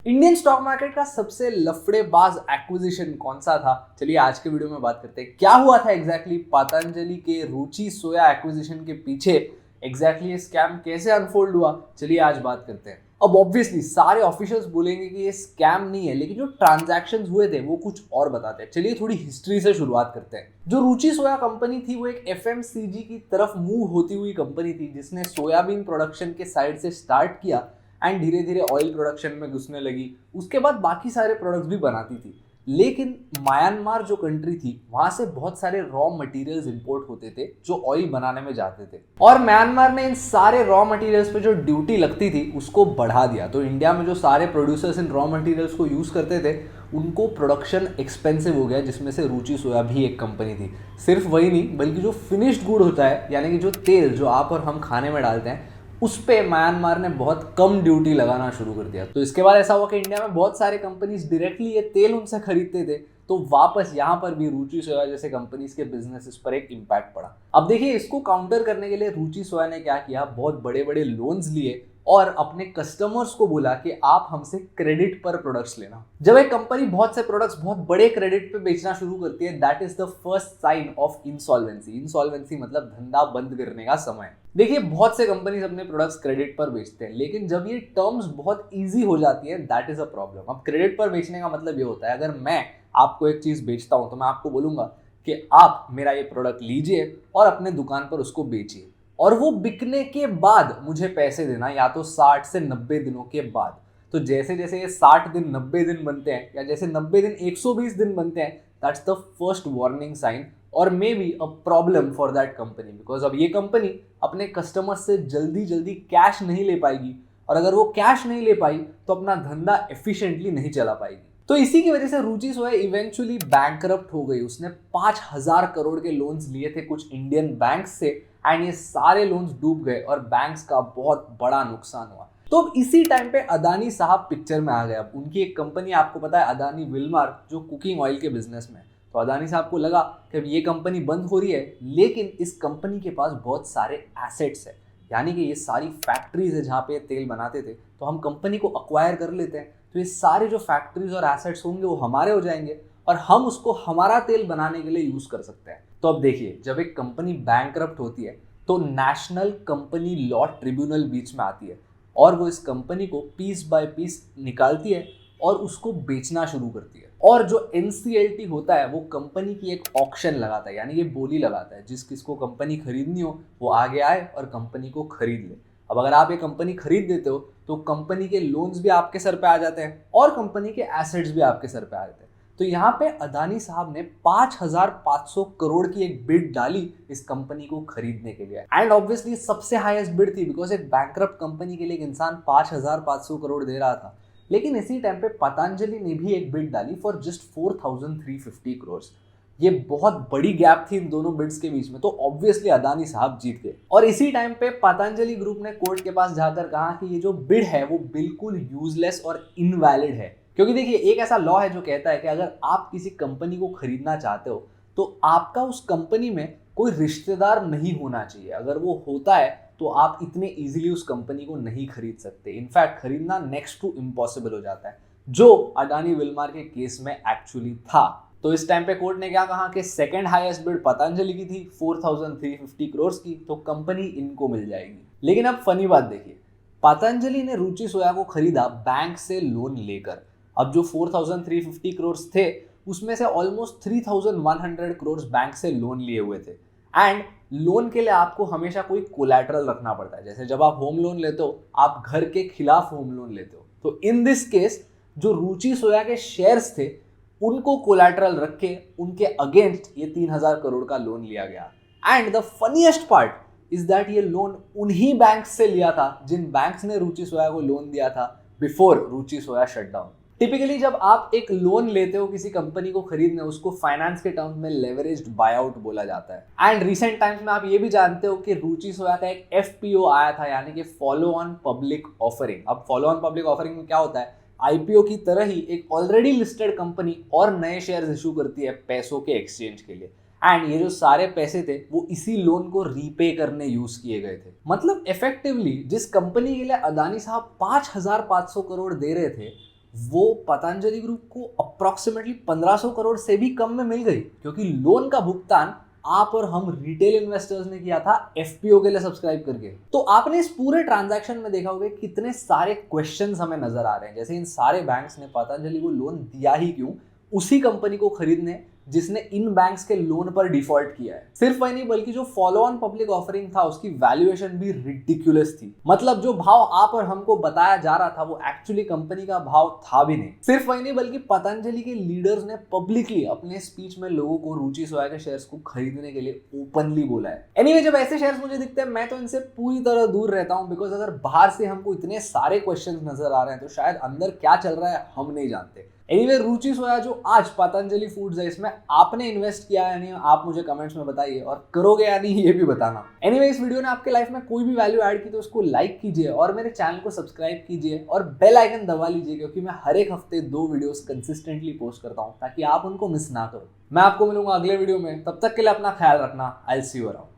Indian stock market का सबसे लफड़ेबाज acquisition कौन सा था? चलिए आज के वीडियो में बात करते हैं क्या हुआ था एग्जैक्टली पतंजलि के रुचि सोया एक्विजिशन के पीछे। एग्जैक्टली ये स्कैम कैसे अनफोल्ड हुआ, चलिए आज बात करते हैं। अब ऑब्वियसली सारे ऑफिशियल्स बोलेंगे कि ये स्कैम नहीं है, लेकिन जो ट्रांजैक्शंस हुए थे वो कुछ और बताते हैं। चलिए थोड़ी हिस्ट्री से शुरुआत करते हैं। जो रुचि सोया कंपनी थी वो एक एफएमसीजी की तरफ मूव होती हुई कंपनी थी, जिसने सोयाबीन प्रोडक्शन के साइड से स्टार्ट किया एंड धीरे धीरे ऑयल प्रोडक्शन में घुसने लगी। उसके बाद बाकी सारे प्रोडक्ट्स भी बनाती थी। लेकिन म्यांमार जो कंट्री थी वहां से बहुत सारे रॉ मटेरियल्स इंपोर्ट होते थे जो ऑयल बनाने में जाते थे, और म्यांमार ने इन सारे रॉ मटेरियल्स पे जो ड्यूटी लगती थी उसको बढ़ा दिया। तो इंडिया में जो सारे प्रोड्यूसर्स इन रॉ मटेरियल्स को यूज करते थे उनको प्रोडक्शन एक्सपेंसिव हो गया, जिसमें से रुचि सोया भी एक कंपनी थी। सिर्फ वही नहीं बल्कि जो फिनिश्ड गुड होता है, यानी कि जो तेल जो आप और हम खाने में डालते हैं, उस पे म्यांमार ने बहुत कम ड्यूटी लगाना शुरू कर दिया। तो इसके बाद ऐसा हुआ कि इंडिया में बहुत सारे कंपनीज डायरेक्टली ये तेल उनसे खरीदते थे, तो वापस यहाँ पर भी रुचि सोया जैसे कंपनीज के बिजनेसेस पर एक इम्पैक्ट पड़ा। अब देखिए, इसको काउंटर करने के लिए रुचि सोया ने क्या किया, बहुत बड़े बड़े लोन्स लिए और अपने कस्टमर्स को बोला कि आप हमसे क्रेडिट पर प्रोडक्ट्स लेना। जब एक कंपनी बहुत से प्रोडक्ट्स बहुत बड़े क्रेडिट पे बेचना शुरू करती है, that is the first sign of insolvency. Insolvency मतलब धंधा बंद करने का समय। देखिए, बहुत से कंपनीज अपने प्रोडक्ट्स क्रेडिट पर बेचते हैं, लेकिन जब ये टर्म्स बहुत ईजी हो जाती है, दैट इज अ प्रॉब्लम। अब क्रेडिट पर बेचने का मतलब ये होता है, अगर मैं आपको एक चीज बेचता हूं तो मैं आपको बोलूंगा कि आप मेरा ये प्रोडक्ट लीजिए और अपने दुकान पर उसको बेचिए, और वो बिकने के बाद मुझे पैसे देना, या तो 60 से 90 दिनों के बाद। तो जैसे जैसे ये 60 दिन 90 दिन बनते हैं, या जैसे 90 दिन 120 दिन बनते हैं, that's the first warning sign और may be a problem for that company. Because अब ये कंपनी अपने कस्टमर से जल्दी जल्दी कैश नहीं ले पाएगी, और अगर वो कैश नहीं ले पाई तो अपना धंधा एफिशिएंटली नहीं चला पाएगी। तो इसी की वजह से रुचि सोया इवेंचुअली बैंकरप्ट हो गई। उसने 5,000 करोड़ के लोन्स लिए थे कुछ इंडियन बैंक्स से, एंड ये सारे लोन्स डूब गए और बैंक्स का बहुत बड़ा नुकसान हुआ। तो अब इसी टाइम पे अदानी साहब पिक्चर में आ गए। अब उनकी एक कंपनी आपको पता है, अदानी विल्मार, जो कुकिंग ऑयल के बिजनेस में। तो अदानी साहब को लगा कि अब ये कंपनी बंद हो रही है, लेकिन इस कंपनी के पास बहुत सारे एसेट्स है, यानी कि ये सारी फैक्ट्रीज है जहाँ पे तेल बनाते थे, तो हम कंपनी को अक्वायर कर लेते हैं। तो ये सारे जो फैक्ट्रीज और एसेट्स होंगे वो हमारे हो जाएंगे, और हम उसको हमारा तेल बनाने के लिए यूज कर सकते हैं। तो अब देखिए, जब एक कंपनी बैंकरप्ट होती है तो नेशनल कंपनी लॉ ट्रिब्यूनल बीच में आती है, और वो इस कंपनी को पीस बाय पीस निकालती है और उसको बेचना शुरू करती है। और जो एनसीएलटी होता है वो कंपनी की एक ऑक्शन लगाता है, यानी ये बोली लगाता है, जिस किसको कंपनी खरीदनी हो वो आगे आए और कंपनी को खरीद ले। अब अगर आप ये कंपनी खरीद देते हो तो कंपनी के लोन्स भी आपके सर पे आ जाते हैं और कंपनी के एसेट्स भी आपके सर पे आ जाते हैं। तो यहाँ पे अदानी साहब ने 5,500 करोड़ की एक बिड डाली इस कंपनी को खरीदने के लिए, एंड ऑब्वियसली सबसे हाईएस्ट बिड थी, बिकॉज एक बैंकरप्ट कंपनी के लिए एक इंसान 5,500 करोड़ दे रहा था। लेकिन इसी टाइम पे पतंजलि ने भी एक बिड डाली फॉर जस्ट 4,350 करोड़। ये बहुत बड़ी गैप थी इन दोनों बिड्स के बीच में, तो ऑब्वियसली अदानी साहब जीत गए। और इसी टाइम पे पतंजलि ग्रुप ने कोर्ट के पास जाकर कहा कि ये जो बिड है वो बिल्कुल यूजलेस और इनवैलिड है। क्योंकि देखिए, एक ऐसा लॉ है जो कहता है कि अगर आप किसी कंपनी को खरीदना चाहते हो तो आपका उस कंपनी में कोई रिश्तेदार नहीं होना चाहिए। अगर वो होता है तो आप इतने इजीली उस कंपनी को नहीं खरीद सकते। इनफैक्ट खरीदना नेक्स्ट टू इम्पॉसिबल हो जाता है, जो अडानी विल्मार के केस में एक्चुअली था। तो इस टाइम पे कोर्ट ने क्या कहा कि सेकंड हाईएस्ट बिड पतंजलि की थी 4,350 करोड़ की, तो कंपनी इनको मिल जाएगी। लेकिन अब फनी बात देखिए, पतंजलि ने रुचि सोया को खरीदा बैंक से लोन लेकर। अब जो 4,350 करोड़ थे उसमें से ऑलमोस्ट 3,100 करोड़ बैंक से लोन लिए हुए थे। एंड लोन के लिए आपको हमेशा कोई कोलैटरल रखना पड़ता है। जैसे जब आप होम लोन लेते हो, आप घर के खिलाफ होम लोन लेते हो। तो इन दिस केस जो रुचि सोया के शेयर्स थे उनको कोलैटरल रख के उनके अगेंस्ट ये 3,000 करोड़ का लोन लिया गया। And the funniest part is that ये लोन उन्हीं बैंक्स से लिया था जिन बैंक्स ने रुचि सोया को लोन दिया था बिफोर रुचि सोया शटडाउन। टिपिकली जब आप एक लोन लेते हो किसी कंपनी को खरीदने, उसको फाइनेंस के टर्म्स में लेवरेज्ड बायआउट बोला जाता है। एंड रिसेंट टाइम्स में आप ये भी जानते हो कि रुचि सोया का एक एफपीओ आया था, यानी कि फॉलो ऑन पब्लिक ऑफरिंग। अब फॉलो ऑन पब्लिक ऑफरिंग में क्या होता है, आईपीओ की तरह ही एक ऑलरेडी लिस्टेड कंपनी और नए शेयर्स इशू करती है पैसों के एक्सचेंज के लिए। एंड ये जो सारे पैसे थे वो इसी लोन को रीपे करने यूज किए गए थे। मतलब इफेक्टिवली जिस कंपनी के लिए अदानी साहब 5,500 करोड़ दे रहे थे, वो पतंजलि ग्रुप को अप्रोक्सीमेटली 1500 करोड़ से भी कम में मिल गई, क्योंकि लोन का भुगतान आप और हम रिटेल इन्वेस्टर्स ने किया था एफपीओ के लिए सब्सक्राइब करके। तो आपने इस पूरे ट्रांजैक्शन में देखा होगा कितने सारे क्वेश्चंस हमें नजर आ रहे हैं, जैसे इन सारे बैंक्स ने पतंजलि को लोन दिया ही क्यों, उसी कंपनी को खरीदने जिसने इन बैंक्स के लोन पर डिफॉल्ट किया है। सिर्फ वही नहीं, बल्कि जो फॉलो ऑन पब्लिक ऑफरिंग था उसकी वैल्यूएशन भी रिडिकुलस थी। मतलब जो भाव आप और हमको बताया जा रहा था वो एक्चुअली कंपनी का भाव था भी नहीं। सिर्फ वही नहीं, बल्कि पतंजलि के लीडर्स ने पब्लिकली अपने स्पीच में लोगों को रुचि सोया के शेयर्स को खरीदने के लिए ओपनली बोला है। एनीवे, जब ऐसे शेयर्स मुझे दिखते हैं मैं तो इनसे पूरी तरह दूर रहता हूं, बिकॉज अगर बाहर से हमको इतने सारे क्वेश्चन नजर आ रहे हैं तो शायद अंदर क्या चल रहा है हम नहीं जानते। एनीवे, रुचि सोया जो आज पतंजलि फूड्स है, इसमें आपने इन्वेस्ट किया है या नहीं आप मुझे कमेंट्स में बताइए, और करोगे या नहीं ये भी बताना। एनीवे, इस वीडियो ने आपके लाइफ में कोई भी वैल्यू ऐड की तो उसको लाइक कीजिए और मेरे चैनल को सब्सक्राइब कीजिए और बेल आइकन दबा लीजिए, क्योंकि मैं हर एक हफ्ते 2 वीडियोस कंसिस्टेंटली पोस्ट करता हूं ताकि आप उनको मिस ना करो। मैं आपको मिलूंगा अगले वीडियो में, तब तक के लिए अपना ख्याल रखना। I will see you around.